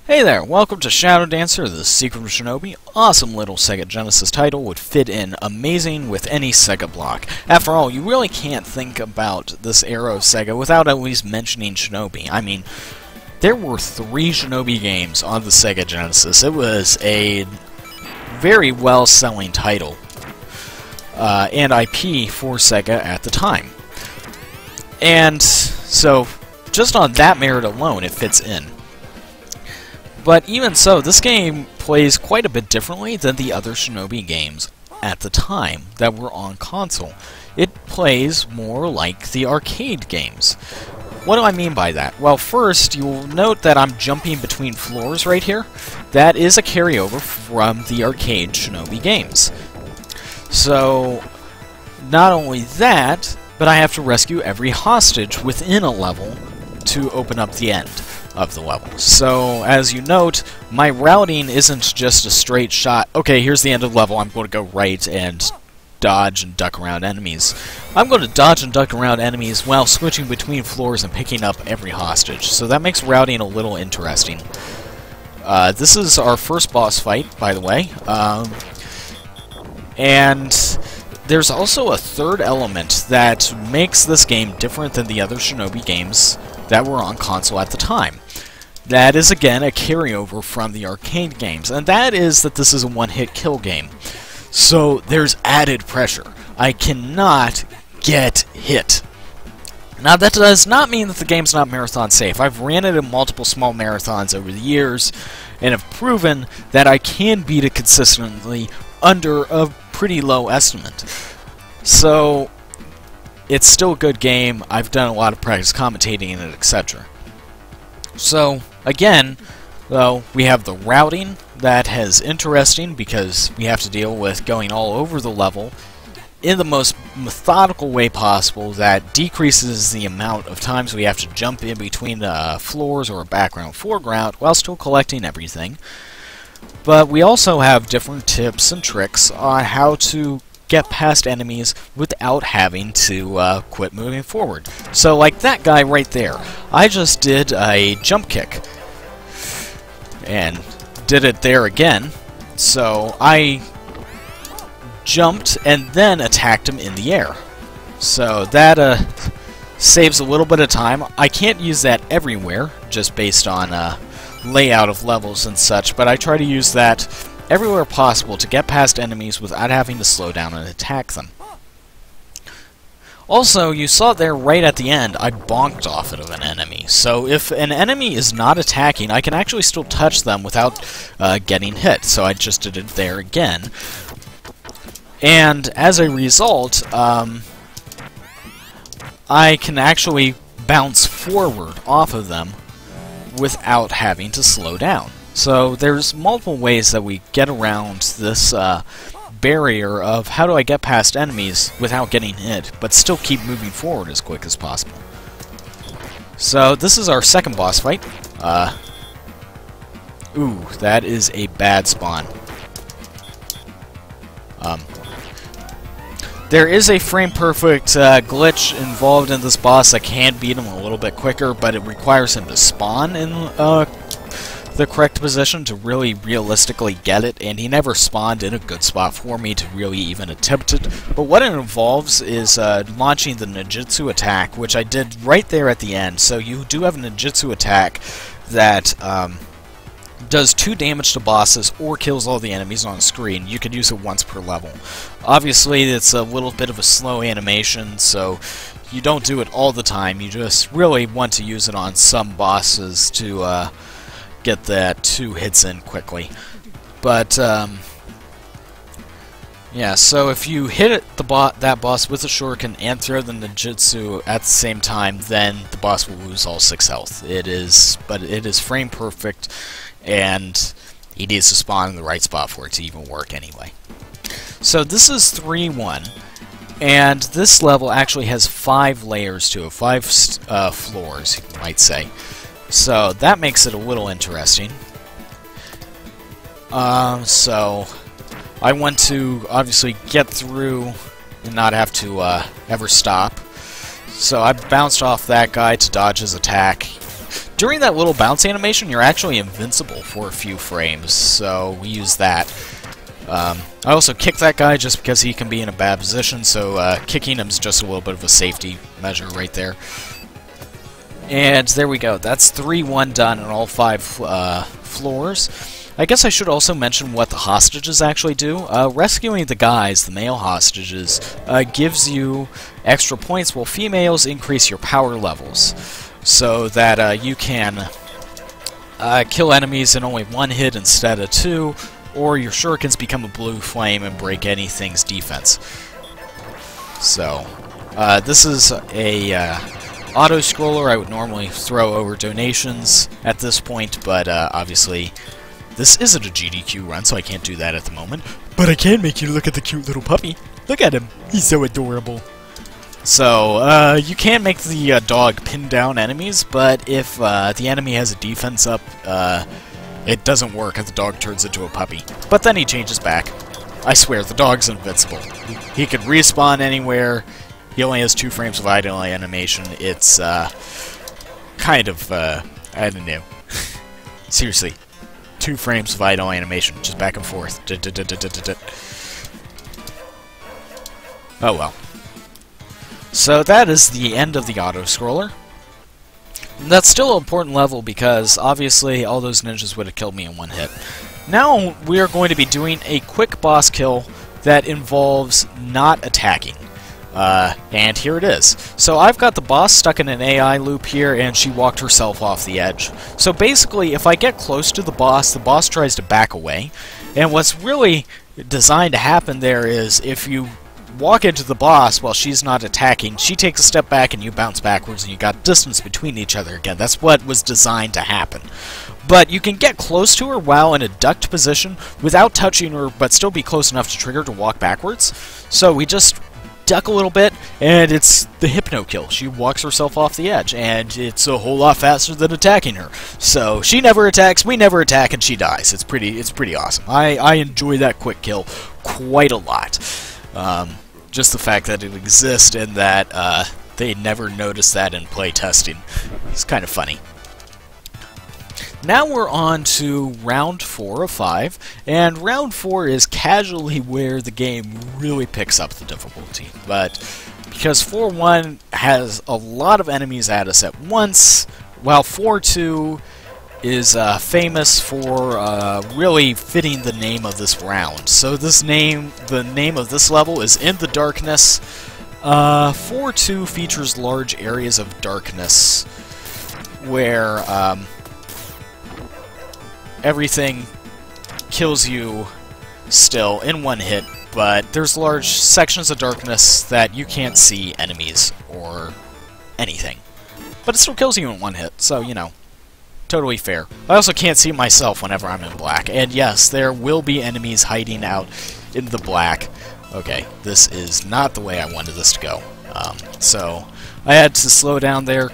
Hey there, welcome to Shadow Dancer, the Secret of Shinobi. Awesome little Sega Genesis title, would fit in amazing with any Sega block. After all, you really can't think about this era of Sega without at least mentioning Shinobi. I mean, there were 3 Shinobi games on the Sega Genesis. It was a very well-selling title and IP for Sega at the time. And so, just on that merit alone, it fits in. But even so, this game plays quite a bit differently than the other Shinobi games at the time that were on console. It plays more like the arcade games. What do I mean by that? Well, first, you'll note that I'm jumping between floors right here. That is a carryover from the arcade Shinobi games. So, not only that, but I have to rescue every hostage within a level to open up the end of the level. So, as you note, my routing isn't just a straight shot, okay, here's the end of the level, I'm going to go right and dodge and duck around enemies. I'm going to dodge and duck around enemies while switching between floors and picking up every hostage. So that makes routing a little interesting. This is our first boss fight, by the way. And there's also a third element that makes this game different than the other Shinobi games that were on console at the time. That is, again, a carryover from the arcade games, and that is that this is a one-hit kill game. So there's added pressure. I cannot get hit. Now, that does not mean that the game's not marathon safe. I've ran it in multiple small marathons over the years, and have proven that I can beat it consistently under a pretty low estimate. So, it's still a good game. I've done a lot of practice commentating in it, etc. So, again, though, we have the routing that is interesting because we have to deal with going all over the level in the most methodical way possible that decreases the amount of times we have to jump in between floors or background foreground while still collecting everything. But we also have different tips and tricks on how to get past enemies without having to quit moving forward. So, like that guy right there, I just did a jump kick and did it there again. So I jumped and then attacked him in the air. So that saves a little bit of time. I can't use that everywhere, just based on layout of levels and such, but I try to use that everywhere possible to get past enemies without having to slow down and attack them. Also, you saw there right at the end, I bonked off it of an enemy. So if an enemy is not attacking, I can actually still touch them without getting hit. So I just did it there again. And as a result, I can actually bounce forward off of them without having to slow down. So there's multiple ways that we get around this barrier of how do I get past enemies without getting hit, but still keep moving forward as quick as possible. So this is our second boss fight. Ooh, that is a bad spawn. There is a frame-perfect glitch involved in this boss that can beat him a little bit quicker, but it requires him to spawn in the correct position to really realistically get it, and he never spawned in a good spot for me to really even attempt it. But what it involves is launching the ninjutsu attack, which I did right there at the end. So you do have a ninjutsu attack that does 2 damage to bosses or kills all the enemies on screen. You can use it once per level. Obviously, it's a little bit of a slow animation, so you don't do it all the time. You just really want to use it on some bosses to get that 2 hits in quickly. But yeah, so if you hit that boss with a shuriken and throw the ninjutsu at the same time, then the boss will lose all 6 health. But it is frame perfect, and he needs to spawn in the right spot for it to even work anyway. So this is 3-1, and this level actually has 5 layers to it, 5 floors, you might say. So that makes it a little interesting. So I want to obviously get through and not have to ever stop. So I bounced off that guy to dodge his attack. during that little bounce animation, you're actually invincible for a few frames, so we use that. I also kick that guy just because he can be in a bad position, so kicking him is just a little bit of a safety measure right there. And there we go. That's 3-1 done on all 5 floors. I guess I should also mention what the hostages actually do. Rescuing the guys, the male hostages, gives you extra points, while females increase your power levels, so that you can kill enemies in only 1 hit instead of 2, or your shurikens become a blue flame and break anything's defense. So, this is a auto-scroller I would normally throw over donations at this point, but obviously this isn't a GDQ run, so I can't do that at the moment. But I can make you look at the cute little puppy. Look at him. He's so adorable. So, you can make the dog pin down enemies, but if the enemy has a defense up, it doesn't work if the dog turns into a puppy. But then he changes back. I swear, the dog's invincible. He can respawn anywhere. He only has 2 frames of idle animation. It's, kind of, I don't know. Seriously. 2 frames of idle animation, just back and forth. Oh well. So that is the end of the auto-scroller. That's still an important level because, obviously, all those ninjas would have killed me in 1 hit. Now we are going to be doing a quick boss kill that involves not attacking. And here it is. So I've got the boss stuck in an AI loop here, and she walked herself off the edge. So basically, if I get close to the boss tries to back away. And what's really designed to happen there is, if you walk into the boss while she's not attacking, she takes a step back and you bounce backwards, and you got distance between each other again. That's what was designed to happen. But you can get close to her while in a ducked position without touching her, but still be close enough to trigger to walk backwards. So we just duck a little bit, and it's the hypno kill. She walks herself off the edge, and it's a whole lot faster than attacking her. So she never attacks, we never attack, and she dies. It's pretty awesome. I enjoy that quick kill quite a lot. Just the fact that it exists and that they never noticed that in play testing. It's kind of funny. Now we're on to round 4 of 5, and round 4 is casually where the game really picks up the difficulty. But because 4-1 has a lot of enemies at us at once, while 4-2 is famous for really fitting the name of this round. So the name of this level is In the Darkness. 4-2 features large areas of darkness where everything kills you still in 1 hit, but there's large sections of darkness that you can't see enemies or anything. But it still kills you in 1 hit, so, you know, totally fair. I also can't see myself whenever I'm in black, and yes, there will be enemies hiding out in the black. Okay, this is not the way I wanted this to go. So I had to slow down there.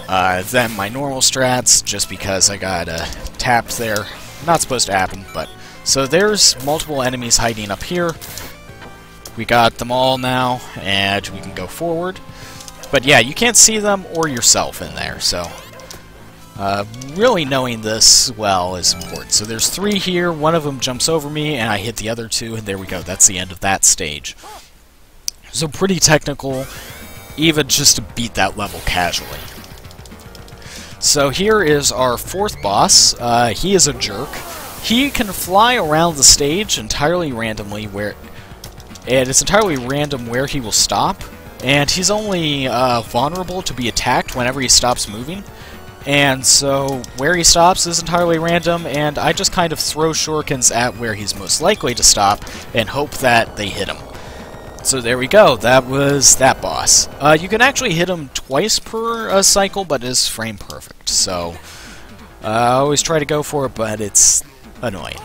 Then my normal strats, just because I got tapped there. Not supposed to happen, but... So there's multiple enemies hiding up here. We got them all now, and we can go forward. But yeah, you can't see them or yourself in there, so... really knowing this well is important. So there's 3 here, one of them jumps over me, and I hit the other 2, and there we go. That's the end of that stage. So pretty technical, even just to beat that level casually. So here is our 4th boss. He is a jerk. He can fly around the stage entirely randomly, and it's entirely random where he will stop. And he's only vulnerable to be attacked whenever he stops moving. And so where he stops is entirely random, and I just kind of throw shurikens at where he's most likely to stop and hope that they hit him. So there we go, that was that boss. You can actually hit him twice per cycle, but it's frame perfect. So I always try to go for it, but it's annoying.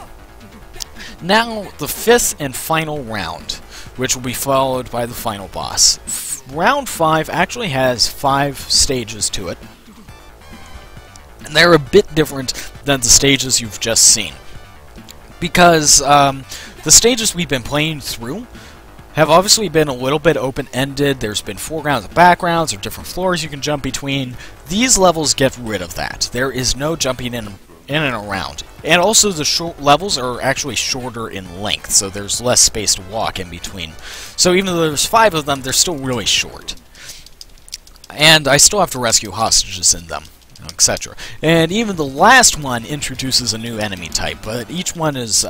Now, the 5th and final round, which will be followed by the final boss. Round 5 actually has 5 stages to it. And they're a bit different than the stages you've just seen. Because the stages we've been playing through have obviously been a little bit open-ended. There's been foregrounds and backgrounds, or different floors you can jump between. These levels get rid of that. There is no jumping in and around. And also the short levels are actually shorter in length, so there's less space to walk in between. So even though there's 5 of them, they're still really short. And I still have to rescue hostages in them, etc. And even the last one introduces a new enemy type, but each one is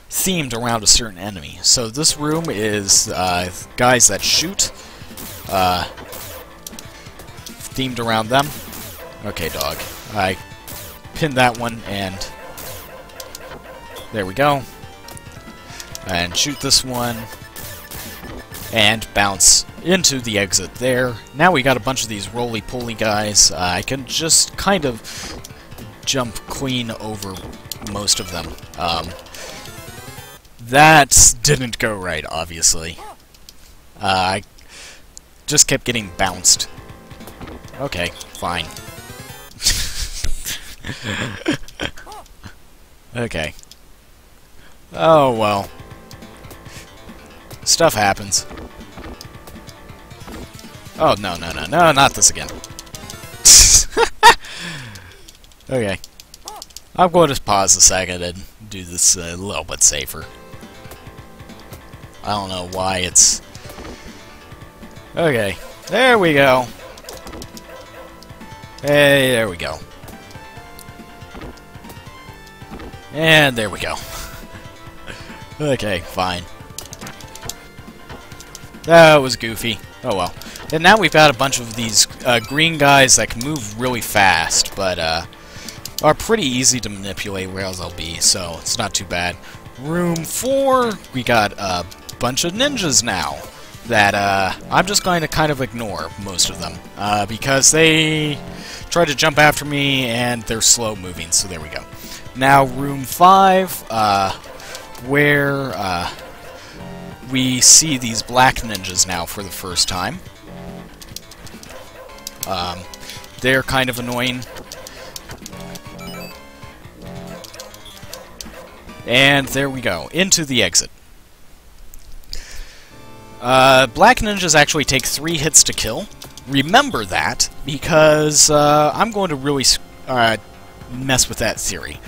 themed around a certain enemy. So this room is guys that shoot, themed around them. Okay, dog. I pinned that one, and there we go. And shoot this one, and bounce into the exit there. Now we got a bunch of these roly-poly guys. I can just kind of jump clean over most of them. That didn't go right, obviously. I just kept getting bounced. Okay, fine. Okay. Oh, well. Stuff happens. Oh, no, not this again. Okay. I'm going to pause a second and do this a little bit safer. I don't know why it's... Okay. There we go. Hey, there we go. And there we go. Okay, fine. That was goofy. Oh well. And now we've got a bunch of these green guys that can move really fast, but are pretty easy to manipulate where they'll be, so it's not too bad. Room 4, we got a bunch of ninjas now that I'm just going to kind of ignore most of them because they try to jump after me and they're slow moving, so there we go. Now room 5, where we see these black ninjas now for the first time. They're kind of annoying. And there we go, into the exit. Black ninjas actually take 3 hits to kill. Remember that, because I'm going to really mess with that theory.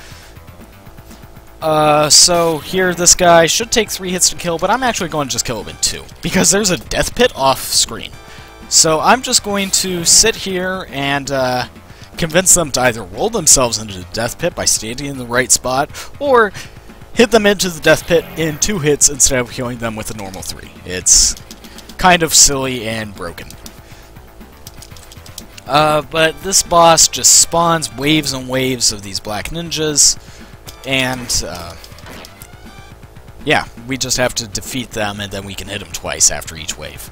So here this guy should take 3 hits to kill, but I'm actually going to just kill him in 2, because there's a death pit off screen. So I'm just going to sit here and convince them to either roll themselves into the death pit by standing in the right spot, or hit them into the death pit in 2 hits instead of killing them with a normal 3. It's kind of silly and broken. But this boss just spawns waves and waves of these black ninjas, and yeah, we just have to defeat them, and then we can hit them twice after each wave.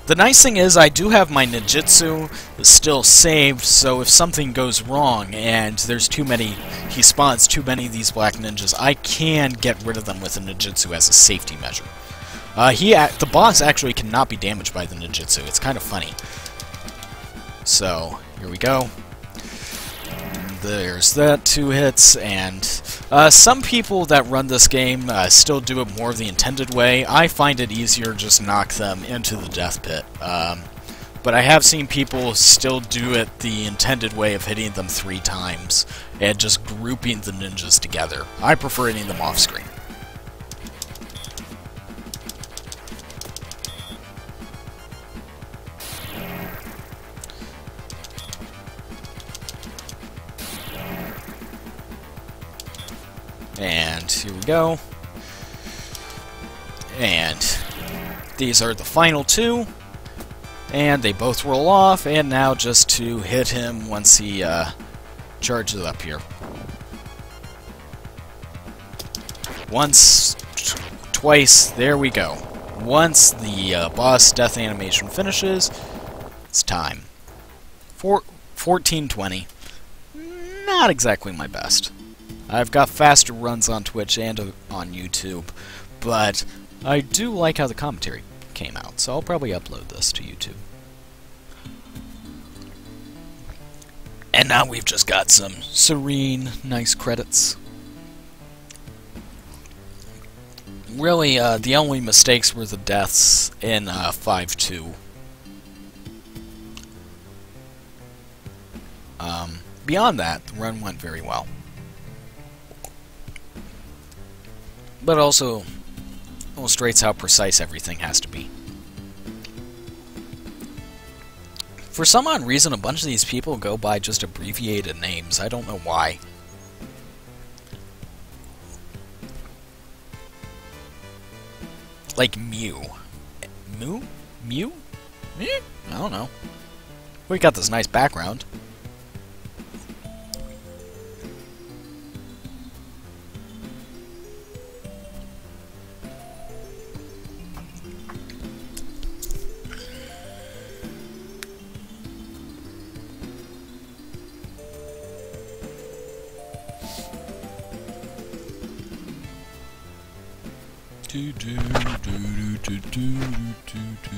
The nice thing is I do have my ninjutsu still saved, so if something goes wrong and there's too many, he spawns too many of these black ninjas, I can get rid of them with a ninjutsu as a safety measure. The boss actually cannot be damaged by the ninjutsu. It's kind of funny. So, here we go. There's that, 2 hits, and some people that run this game still do it more the intended way. I find it easier to just knock them into the death pit. But I have seen people still do it the intended way of hitting them 3 times and just grouping the ninjas together. I prefer hitting them off screen. And here we go. And these are the final 2. And they both roll off, and now just to hit him once he charges up here. Once, twice, there we go. Once the boss death animation finishes, it's time. 1420. Not exactly my best. I've got faster runs on Twitch and on YouTube, but I do like how the commentary came out, so I'll probably upload this to YouTube. And now we've just got some serene, nice credits. Really, the only mistakes were the deaths in 5-2. Beyond that, the run went very well. But also illustrates how precise everything has to be. For some odd reason, a bunch of these people go by just abbreviated names. I don't know why. Like Mew. Mew? Mew? I don't know. We got this nice background. Do do do do do do do do.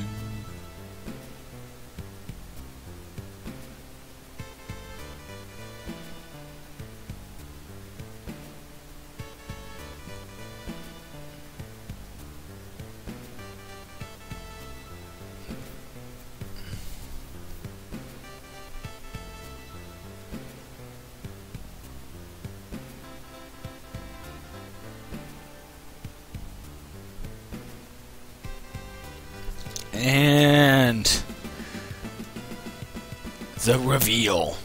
And the reveal.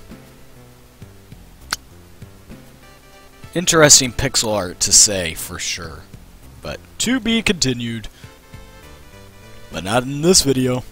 Interesting pixel art to say for sure, but to be continued. But not in this video.